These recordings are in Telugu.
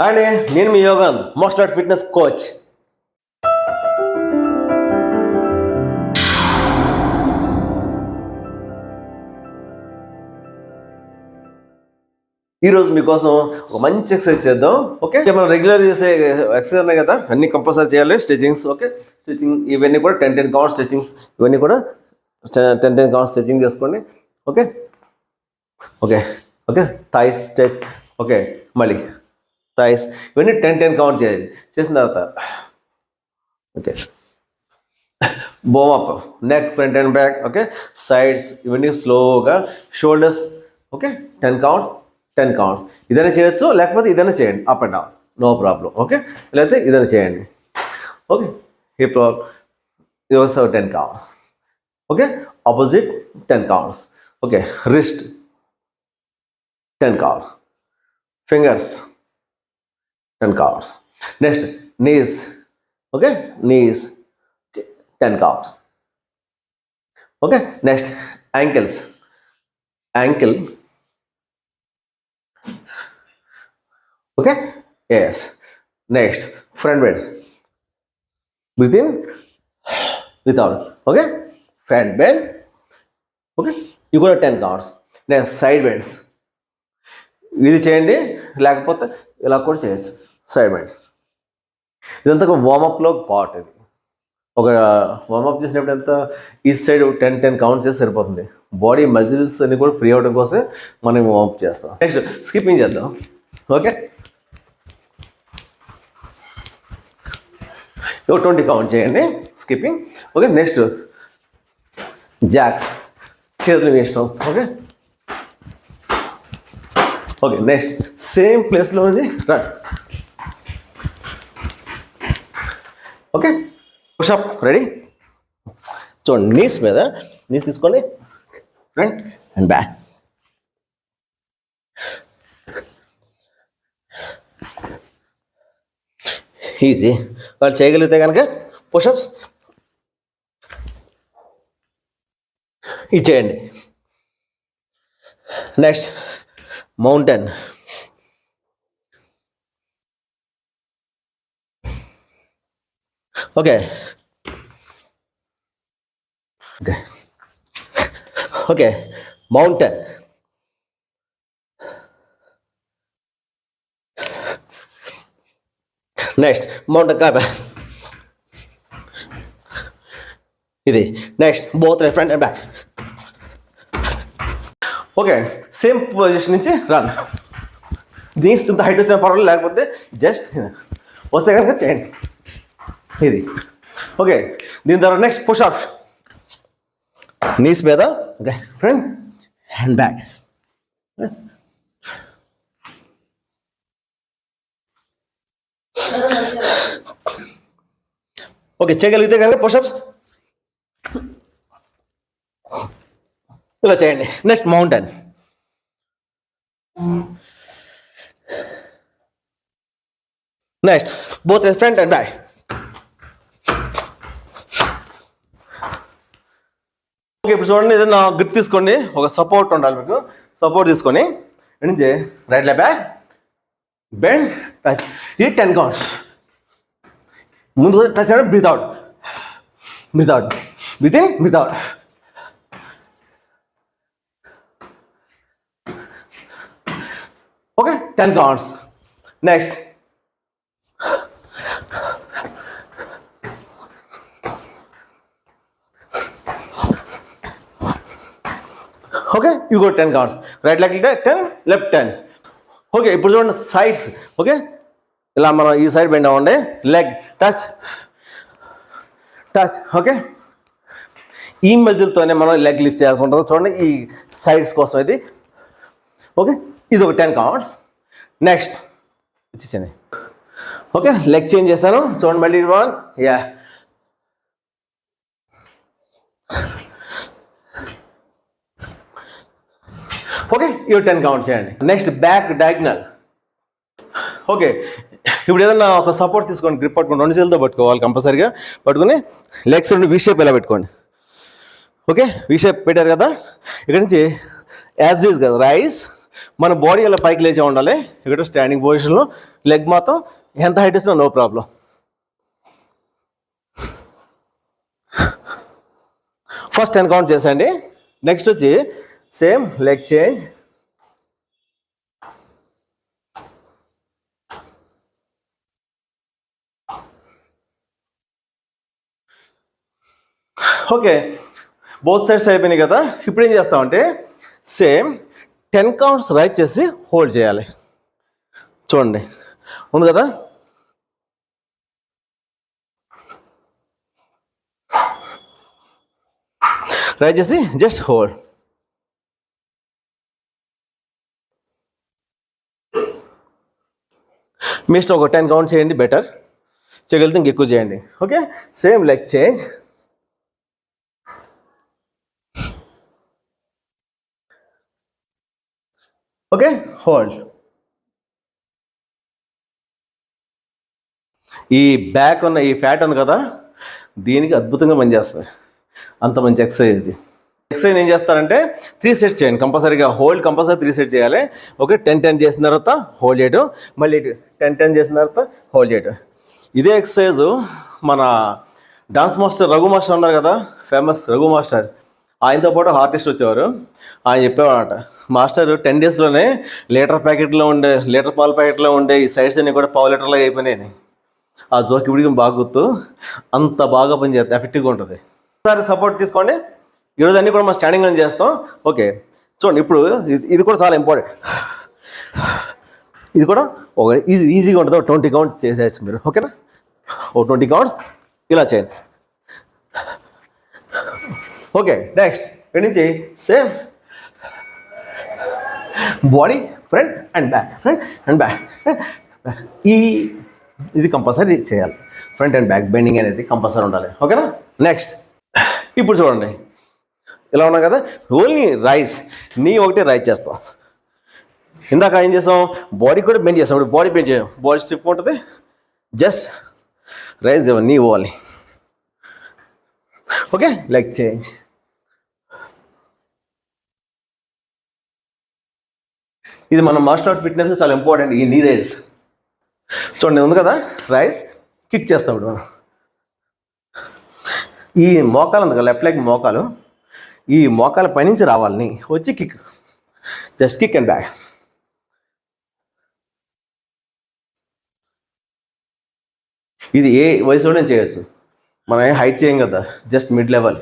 హాయ్ అండి, నేను మీ యోగన్ మార్షల్ ఆర్ట్ ఫిట్నెస్ కోచ్. ఈరోజు మీకోసం ఒక మంచి ఎక్సర్సైజ్ చేద్దాం. ఓకే, మనం రెగ్యులర్ చేసే ఎక్సర్సైజ్ ఉన్నాయి కదా, అన్ని కంపల్సరీ చేయాలి. స్ట్రెచింగ్స్, ఓకే, స్ట్రెచింగ్ ఇవన్నీ కూడా 10 కౌంట్ స్ట్రెచింగ్స్, ఇవన్నీ కూడా 10 కౌంట్ స్ట్రెచింగ్ చేసుకోండి. Okay okay okay thighs stretch, okay, మళ్ళీ థైస్, ఇవన్నీ 10 కౌంట్ చేయాలి. చేసిన తర్వాత ఓకే బోమ్ up, neck, front and back, okay, sides, ఇవన్నీ స్లోగా, షోల్డర్స్, ఓకే, 10 కౌంట్, 10 కౌంట్స్. ఇదైనా చేయొచ్చు, లేకపోతే ఇదైనా చేయండి, up and down, no problem. Okay, లేకపోతే ఇదైనా చేయండి. ఓకే, హిప్ ఇది also 10 counts. Okay, opposite 10 counts. Okay, wrist 10 counts, fingers 10 counts. Next, knees. Okay, knees 10 counts. Okay, next, ankles. Ankle. Okay, yes. Next, front bends. Breathe in, without. Okay, front bend. Okay, you got 10 counts. Next, side bends. ఇది చేయండి, లేకపోతే ఇలా కూడా చేయొచ్చు, సైడ్ బెండ్స్. ఇదంతా ఒక వార్మప్లో పార్ట్. ఇది ఒక వార్మప్ చేసినప్పుడు ఎంత, ఈ సైడ్ 10 కౌంట్ చేసి సరిపోతుంది. బాడీ మజిల్స్ అన్ని కూడా ఫ్రీ అవ్వడం కోసం మనం వార్మప్ చేస్తాం. నెక్స్ట్ స్కిప్పింగ్ చేద్దాం. ఓకే, 20 కౌంట్ చేయండి స్కిప్పింగ్. ఓకే, నెక్స్ట్ జాక్స్, చేతులు వేస్తాం. ఓకే ఓకే, నెక్స్ట్ సేమ్ ప్లేస్లో ఉంది, రన్. Okay, pushup ready. చూడండి, నీస్ మీద నీస్ తీసుకోండి, ఫ్రంట్ అండ్ బ్యాక్. ఈజీ. వాళ్ళు చేయగలిగితే కనుక పుషప్స్ ఇచ్చేయండి. Next mountain. Okay okay okay mountain. Next mountain clap. ఇది next both front and back. Okay, same position నుంచి రన్. నీస్ ఇంత హైట్ వచ్చిన పర్వాలేదు, లేకపోతే జస్ట్ వస్తే కనుక చేయండి. ఇది ఓకే. దీని తర్వాత నెక్స్ట్ పుషప్, నీస్ మీద, okay, front and back. Okay, చేయగలిగితే కనుక పుషప్స్ ఇలా చేయండి. Next mountain. Next both front and back. Okay, ఇప్పుడు చూడండి, ఏదైనా గ్రిప్ తీసుకోండి, ఒక సపోర్ట్ ఉండాలి మీకు. సపోర్ట్ తీసుకొని నుంచి right leg back, bend, touch. ఇది 10 కౌంట్స్. ముందు టచ్ అంటే breathe out, breathe out, breathe in, breathe out. Okay, 10 counts. Next okay, you go 10 counts. Right leg 10, left 10. Okay, ఇప్పుడు చూడండి సైడ్స్. ఓకే, ఇలా మనం ఈ సైడ్ బెండ్ అవ్వండి, లెగ్ టచ్ టచ్. ఓకే, ఈ మజిల్తోనే మనం లెగ్ లిఫ్ట్ చేయాల్సి ఉంటుంది. చూడండి, ఈ సైడ్స్ కోసం ఇది. ఓకే, ఇది ఒక 10 కౌంట్స్. నెక్స్ట్ ఇచ్చేసాను. ఓకే, లెగ్ చేంజ్ చేస్తాను. చూడండి, మళ్ళీ 1, యా. ఓకే, ఇవి 10 కౌంట్ చేయండి. Next back diagonal. ఓకే, ఇప్పుడు ఏదన్నా ఒక సపోర్ట్ తీసుకోండి, గ్రిప్ పట్టుకోండి, 2 చేతులతో పట్టుకోవాలి కంపల్సరీగా. పట్టుకుని లెగ్స్ రెండు వి షేప్ ఇలా పెట్టుకోండి. ఓకే, వి షేప్ పెట్టారు కదా, ఇక్కడ నుంచి యాజ్ ఈజ్ కదా, రైస్ మన బాడీ ఇలా పైకి లేచే ఉండాలి. ఇక్కడ స్టాండింగ్ పొజిషన్లో లెగ్ మాత్రం ఎంత హైట్ ఇస్తున్నా నో ప్రాబ్లం. ఫస్ట్ 10 కౌంట్ చేసేయండి. నెక్స్ట్ వచ్చి same leg change. Okay, both sides అయిపోయినాయి కదా. ఇప్పుడు ఏం చేస్తామంటే సేమ్ 10 కౌంట్స్ రైట్ చేసి హోల్డ్ చేయాలి. చూడండి ఉంది కదా. రైట్ చేసి జస్ట్ హోల్డ్. మీ ఇష్టం, ఒక 10 కౌంట్ చేయండి బెటర్, చేయగలిగితే ఇంకెక్కువ చేయండి. Okay, same leg change. Okay, hold. ఈ బ్యాక్ ఉన్న ఈ ఫ్యాట్ ఉంది కదా, దీనికి అద్భుతంగా పనిచేస్తుంది. అంత మంచి ఎక్సర్సైజ్ ఇది. ఎక్సర్సైజ్ ఏం చేస్తారంటే 3 సెట్స్ చేయండి కంపల్సరీగా. హోల్డ్ కంపల్సరీ 3 సెట్స్ చేయాలి. ఓకే, 10 చేసిన తర్వాత హోల్డ్ చేయడం, మళ్ళీ 10 చేసిన తర్వాత హోల్డ్ చేయడం. ఇదే ఎక్సర్సైజ్ మన డాన్స్ మాస్టర్ రఘు మాస్టర్ ఉన్నారు కదా, ఫేమస్ రఘు మాస్టర్, ఆయనతో పాటు ఆర్టిస్ట్ వచ్చేవారు. ఆయన చెప్పేవాడట, మాస్టర్ 10 డేస్లోనే లీటర్ పాల ప్యాకెట్లో ఉండే ఈ సైడ్స్ అన్నీ కూడా పావు లీటర్లో అయిపోయినాయి. ఆ జోక్ ఇప్పటికి బాగా గుర్తు. అంత బాగా పనిచేస్తుంది, ఎఫెక్టివ్గా ఉంటుంది. ఒకసారి సపోర్ట్ తీసుకోండి. ఈరోజు అన్నీ కూడా మనం స్టాండింగ్లో చేస్తాం. ఓకే, చూడండి ఇప్పుడు ఇది కూడా చాలా ఇంపార్టెంట్. ఇది కూడా ఈజీగా ఉంటుంది. 20 కౌంట్స్ చేసేసి మీరు. ఓకేనా, 20 కౌంట్స్ ఇలా చేయండి. ఓకే, నెక్స్ట్ ఇక్కడ నుంచి same body front and back, front and back. ఇది కంపల్సరీ చేయాలి. ఫ్రంట్ అండ్ బ్యాక్ బెండింగ్ అనేది కంపల్సరీ ఉండాలి. ఓకేనా. నెక్స్ట్ ఇప్పుడు చూడండి, ఇలా ఉన్నాం కదా, ఓన్లీ రైస్, నీ ఒకటి రైస్ చేస్తాం. ఇందాక ఏం చేస్తాం, బాడీ కూడా బెండ్ చేస్తాం. ఇప్పుడు బాడీ బెండ్ చేయం, బాడీ స్టిఫ్ ఉంటుంది. జస్ట్ రైస్ నీ పోవాలి. Okay, leg change. ఇది మన మార్షల్ ఆర్ట్ ఫిట్నెస్ చాలా ఇంపార్టెంట్. ఈ నీ రైజ్ చూడండి ఉంది కదా, రైస్ కిక్ చేస్తాం. ఇప్పుడు ఈ మోకాలు ఉంది కదా, లెఫ్ట్ లెగ్ మోకాలు, ఈ మోకాల పైనుంచి రావాలి నీ వచ్చి kick, just kick and back. ఇది ఏ వయసులోనే చేయొచ్చు. మనం ఏ హైట్ చేయం కదా, జస్ట్ మిడ్ లెవెల్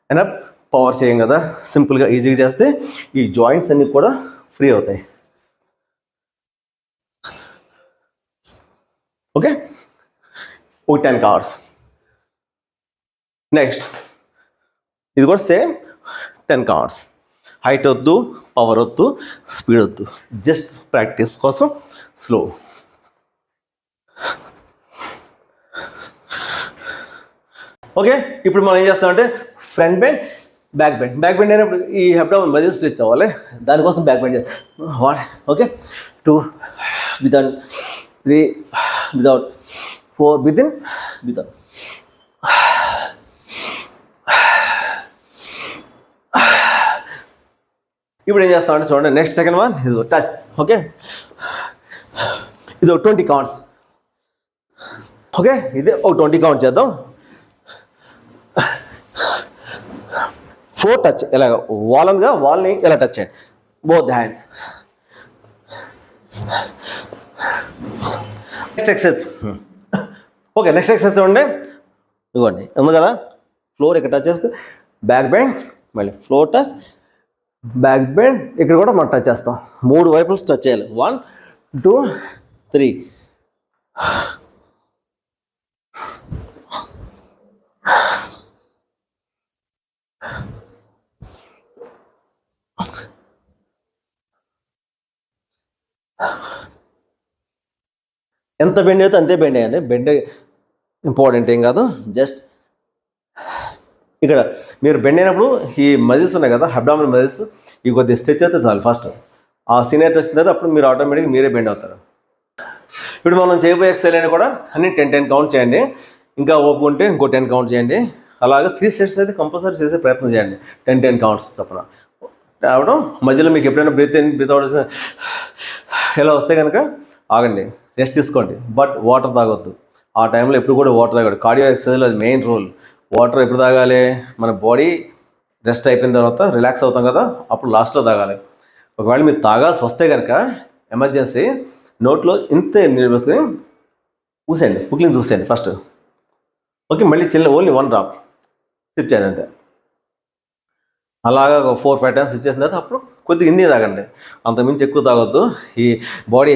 అయినా పవర్ చేయం కదా. సింపుల్గా ఈజీగా చేస్తే ఈ జాయింట్స్ అన్నీ కూడా ఫ్రీ అవుతాయి. Okay, 10 counts. నెక్స్ట్ ఇది కూడా సేమ్ 10 కౌంట్స్. హైట్ వద్దు, పవర్ వద్దు, స్పీడ్ వద్దు, జస్ట్ ప్రాక్టీస్ కోసం స్లో. ఓకే, ఇప్పుడు మనం ఏం చేస్తామంటే front bend, back bend. Back bend అయినప్పుడు ఈ అబ్డామిన్ మజిల్ స్ట్రెచ్ అవ్వాలి, దానికోసం బ్యాక్ బెండ్ చేస్తాం. Okay, 2 without, 3 without, 4 within, without. ఇప్పుడు ఏం చేస్తామంటే చూడండి, next second one is touch. Okay, ఇది 20 కౌంట్స్. ఓకే, ఇది 20 కౌంట్ చేద్దాం. 4 టచ్, ఇలాగ వాల్ ఉందిగా, వాల్ని ఇలా టచ్ చేయండి, both hands. Next exercise. Okay, next exercise చూడండి, ఇవ్వండి ఉంది కదా, ఫ్లోర్ ఇక్కడ టచ్ చేస్తే బ్యాక్ బెండ్, మళ్ళీ ఫ్లోర్ టచ్, బ్యాక్ బెండ్, ఇక్కడ కూడా మనం టచ్ చేస్తాం. 3 వైపులు టచ్ చేయాలి. 1 2 3. ఎంత బెండ్ అయితే అంతే బెండ్ అయ్యండి. బెండ్ ఇంపార్టెంట్ ఏం కాదు. జస్ట్ ఇక్కడ మీరు బెండ్ అయినప్పుడు ఈ మజిల్స్ ఉన్నాయి కదా, అబ్డామినల్ మజిల్స్, ఈ కొద్దిగా స్ట్రెచ్ అయితే చాలు. ఫస్ట్ ఆ సీనియర్ వచ్చిన తర్వాత అప్పుడు మీరు ఆటోమేటిక్గా మీరే బెండ్ అవుతారు. ఇప్పుడు మనం చేయబోయే ఎక్సర్సైజ్ అయినా కూడా అన్ని 10 కౌంట్ చేయండి. ఇంకా ఓపు ఉంటే ఇంకో 10 కౌంట్ చేయండి. అలాగే 3 సెట్స్ అయితే కంపల్సరీ చేసే ప్రయత్నం చేయండి. 10 కౌంట్స్ చొప్పున. రావడం, మధ్యలో మీకు ఎప్పుడైనా బ్రీత్ ఇన్ బ్రీత్ అవుట్ ఇలా వస్తే కనుక ఆగండి, రెస్ట్ తీసుకోండి, బట్ వాటర్ తాగొద్దు. ఆ టైంలో ఎప్పుడు కూడా వాటర్ తాగదు. కార్డియో ఎక్సర్సైజ్లో అది మెయిన్ రూల్. వాటర్ ఎప్పుడు తాగాలి? మన బాడీ రెస్ట్ అయిపోయిన తర్వాత రిలాక్స్ అవుతాం కదా, అప్పుడు లాస్ట్లో తాగాలి. ఒకవేళ మీరు తాగాల్సి వస్తే కనుక ఎమర్జెన్సీ నోట్లో ఇంతే నీళ్ళు వేసుకొని పూసేయండి, పుక్లింగ్ చూసేయండి ఫస్ట్. ఓకే, మళ్ళీ ఓన్లీ 1 డ్రాప్ సిప్ చేయండి అంతే. అలాగా ఒక 4-5 టైమ్స్ సిప్ చేసిన తర్వాత అప్పుడు కొద్దిగా ఇన్ని తాగండి, అంతకుమించి ఎక్కువ తాగొద్దు. ఈ బాడీ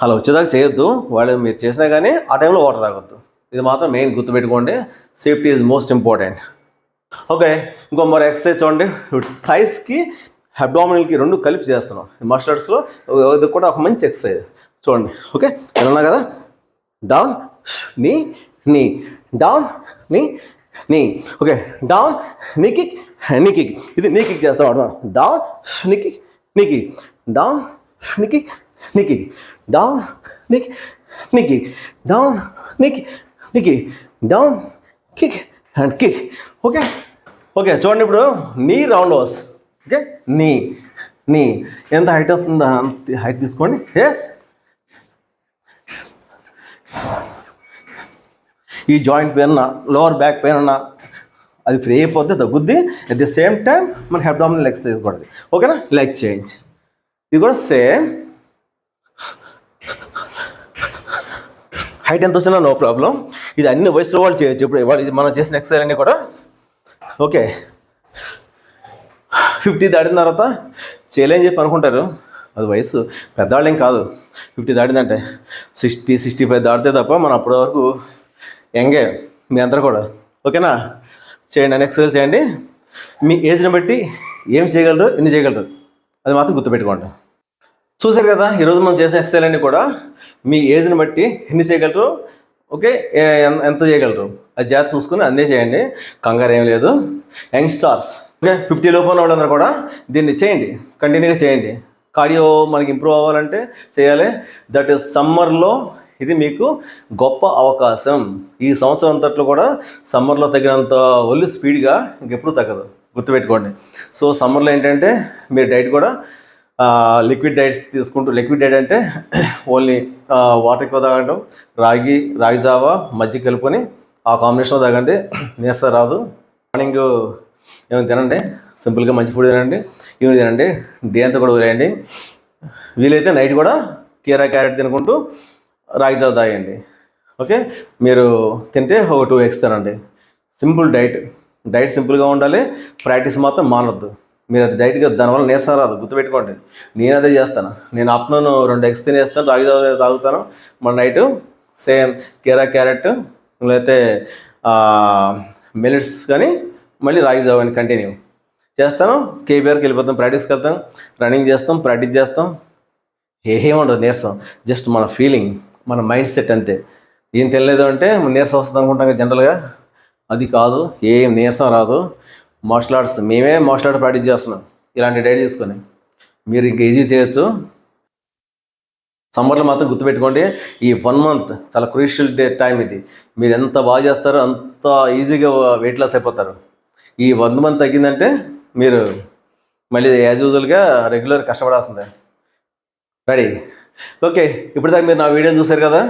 అలా వచ్చేదాకా చేయొద్దు. వాళ్ళు మీరు చేసినా కానీ ఆ టైంలో వాటర్ తాగొద్దు. ఇది మాత్రం మెయిన్ గుర్తుపెట్టుకోండి. Safety is most important. Okay, ఇంకో మరి ఎక్సర్సైజ్ చూడండి. థైస్కి అబ్డామినల్కి 2 కలిపి చేస్తున్నాం. మార్షల్ ఆర్ట్స్లో ఇది కూడా ఒక మంచి ఎక్సర్సైజ్ చూడండి. ఓకే, ఎలా కదా, డౌన్ నీ నీ, డౌన్ నీ నీ. ఓకే, డౌన్ నీ కిక్, నీ కిక్. ఇది నీ కిక్ చేస్తాం అన్నమాట. డౌన్ నీ కిక్, నీ కిక్, డౌన్ నీ కిక్, నీ కిక్, డౌన్ నీ కిక్, నీ కిక్, డౌన్ నీ కిక్, నీ kick, down kick and kick. Okay okay, చూడండి ఇప్పుడు నీ రౌండ్ హౌస్. ఓకే, నీ నీ ఎంత హైట్ అవుతుందా అంత హైట్ తీసుకోండి. ఎస్, ఈ జాయింట్ పెయిన్ ఉన్నా, లోవర్ బ్యాక్ పెయిన్ ఉన్నా అది ఫ్రీ అయిపోతే తగ్గుద్ది. అట్ ది సేమ్ టైం మన అబ్డామినల్ ఎక్సర్సైజ్ కూడా. ఓకేనా, లెగ్ చేంజ్. ఇది కూడా సేమ్ హైట్ ఎంత వచ్చినా నో ప్రాబ్లం. ఇది అన్ని వయసులో వాళ్ళు చేయొచ్చు. ఇప్పుడు వాళ్ళు మనం చేసిన ఎక్సర్సైజ్ అన్నీ కూడా. ఓకే, 50 దాటిన తర్వాత చేయలేని చెప్పి అనుకుంటారు, అది వయసు, పెద్దవాళ్ళేం కాదు. 50 దాటిందంటే 60-65 దాటితే తప్ప మనం అప్పటి వరకు యంగే మీ అందరూ కూడా. ఓకేనా, చేయండి, నెక్స్ట్ ఎక్సర్సైజ్ చేయండి. మీ ఏజ్ని బట్టి ఏం చేయగలరు, ఎన్ని చేయగలరు అది మాత్రం గుర్తుపెట్టుకోండి. చూసారు కదా, ఈరోజు మనం చేసిన ఎక్సర్సైజ్ అన్నీ కూడా మీ ఏజ్ని బట్టి ఎన్ని చేయగలరు, ఓకే, ఎంత చేయగలరు అది జాగ్రత్త చూసుకుని అన్నీ చేయండి. కంగారు ఏం లేదు. యంగ్స్టార్స్ ఓకే, 50 లోపు ఉన్న వాళ్ళందరూ కూడా దీన్ని చేయండి, కంటిన్యూగా చేయండి. కార్డియో మనకి ఇంప్రూవ్ అవ్వాలంటే చేయాలి. దట్ ఈస్ సమ్మర్లో ఇది మీకు గొప్ప అవకాశం. ఈ సంవత్సరం అంతట్లో కూడా సమ్మర్లో తగినంత ఒళ్ళు స్పీడ్గా ఇంకెప్పుడు తగ్గదు, గుర్తుపెట్టుకోండి. సో సమ్మర్లో ఏంటంటే మీరు డైట్ కూడా లిక్విడ్ డైట్స్ తీసుకుంటూ, లిక్విడ్ డైట్ అంటే ఓన్లీ వాటర్ ఎక్కువ తాగడం, రాగి జావా మజ్జిగ కలుపుకొని ఆ కాంబినేషన్లో తాగండి, నీరసం రాదు. మార్నింగ్ ఏమైనా తినండి, సింపుల్గా మంచి ఫుడ్ తినండి, ఈవినింగ్ తినండి, డే అంతా కూడా వదిలేయండి. వీలైతే నైట్ కూడా కీరా క్యారెట్ తినుకుంటూ రాగి జావ తాగండి. ఓకే, మీరు తింటే ఒక 2 eggs తినండి. సింపుల్ డైట్ సింపుల్గా ఉండాలి. ప్రాక్టీస్ మాత్రం మానొద్దు. మీరు అది డైట్గా దానివల్ల నీరసం రాదు, గుర్తుపెట్టుకోండి. నేను అదే చేస్తాను. నేను ఆఫ్టర్నూన్ 2 eggs తినేస్తాను, రాగి జావ తాగుతాను. మన నైట్ సేమ్ కీరా క్యారెట్ లేకపోతే మిల్లెట్స్ కానీ మళ్ళీ రాగి జావ అని కంటిన్యూ చేస్తాను. కేబీఆర్కి వెళ్ళిపోతాం, ప్రాక్టీస్కి వెళ్తాం, రన్నింగ్ చేస్తాం, ప్రాక్టీస్ చేస్తాం. ఏముండదు నీరసం, జస్ట్ మన ఫీలింగ్, మన మైండ్ సెట్ అంతే. ఏం తెలియదు అంటే నీరసం వస్తుంది అనుకుంటాం కదా జనరల్గా, అది కాదు, ఏం నీరసం రాదు. మార్షల్ ఆర్ట్స్ మేమే మార్షల్ ఆర్ట్ ప్రాక్టీస్ చేస్తున్నాం ఇలాంటి డైట్ తీసుకొని. మీరు ఇంకా ఈజీ చేయొచ్చు. సమ్మర్లో మాత్రం గుర్తుపెట్టుకోండి, ఈ 1 month చాలా క్రూషియల్ టైం ఇది. మీరు ఎంత బాగా చేస్తారో అంత ఈజీగా వెయిట్ లాస్ అయిపోతారు. ఈ 1 month తగ్గిందంటే మీరు మళ్ళీ యాజ్ యూజువల్గా రెగ్యులర్ కష్టపడాల్సిందే. రెడీ? ఓకే, ఇప్పటిదాకా మీరు నా వీడియోని చూసారు కదా.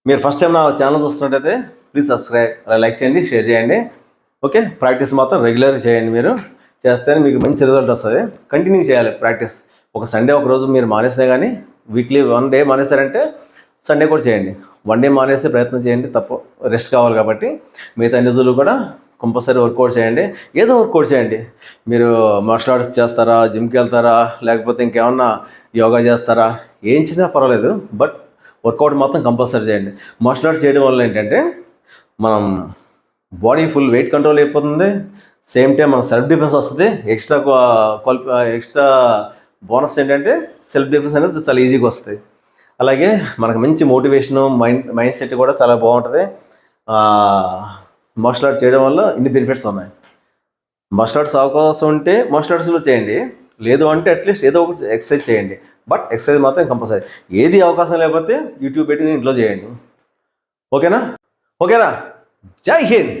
మీరు ఫస్ట్ టైం నా ఛానల్ చూస్తున్నట్టయితే ప్లీజ్ సబ్స్క్రైబ్, అలా లైక్ చేయండి, షేర్ చేయండి. ఓకే, ప్రాక్టీస్ మాత్రం రెగ్యులర్గా చేయండి. మీరు చేస్తేనే మీకు మంచి రిజల్ట్ వస్తుంది. కంటిన్యూ చేయాలి ప్రాక్టీస్. ఒక సండే ఒక రోజు మీరు మానేసినా కానీ, వీక్లీ 1 day మానేశారంటే సండే కూడా చేయండి. 1 day మానేసే ప్రయత్నం చేయండి, తప్పు, రెస్ట్ కావాలి కాబట్టి. మిగతా అన్ని రోజులు కూడా కంపల్సరీ వర్కౌట్ చేయండి, ఏదో వర్కౌట్ చేయండి. మీరు మార్షల్ ఆర్ట్స్ చేస్తారా, జిమ్కి వెళ్తారా, లేకపోతే ఇంకేమన్నా యోగా చేస్తారా, ఏం చేసినా పర్వాలేదు, బట్ వర్కౌట్ మాత్రం కంపల్సరీ చేయండి. మార్షల్ ఆర్ట్స్ చేయడం వల్ల ఏంటంటే మనం బాడీ ఫుల్ వెయిట్ కంట్రోల్ అయిపోతుంది. సేమ్ టైం మన సెల్ఫ్ డిఫెన్స్ వస్తుంది. ఎక్స్ట్రా బోనస్ ఏంటంటే సెల్ఫ్ డిఫెన్స్ అనేది చాలా ఈజీగా వస్తుంది. అలాగే మనకు మంచి మోటివేషను, మైండ్ సెట్ కూడా చాలా బాగుంటుంది. మార్షల్ ఆర్ట్స్ చేయడం వల్ల ఇన్ని బెనిఫిట్స్ ఉన్నాయి. మార్షల్ ఆర్ట్స్ అవకాశం ఉంటే మార్షల్ ఆర్ట్స్లో చేయండి, లేదు అంటే అట్లీస్ట్ ఏదో ఒకటి ఎక్సర్సైజ్ చేయండి. బట్ ఎక్సర్సైజ్ మాత్రం కంపల్సరీ. ఏది అవకాశం లేకపోతే యూట్యూబ్ పెట్టి ఇంట్లో చేయండి. ఓకేనా? జై హింద్.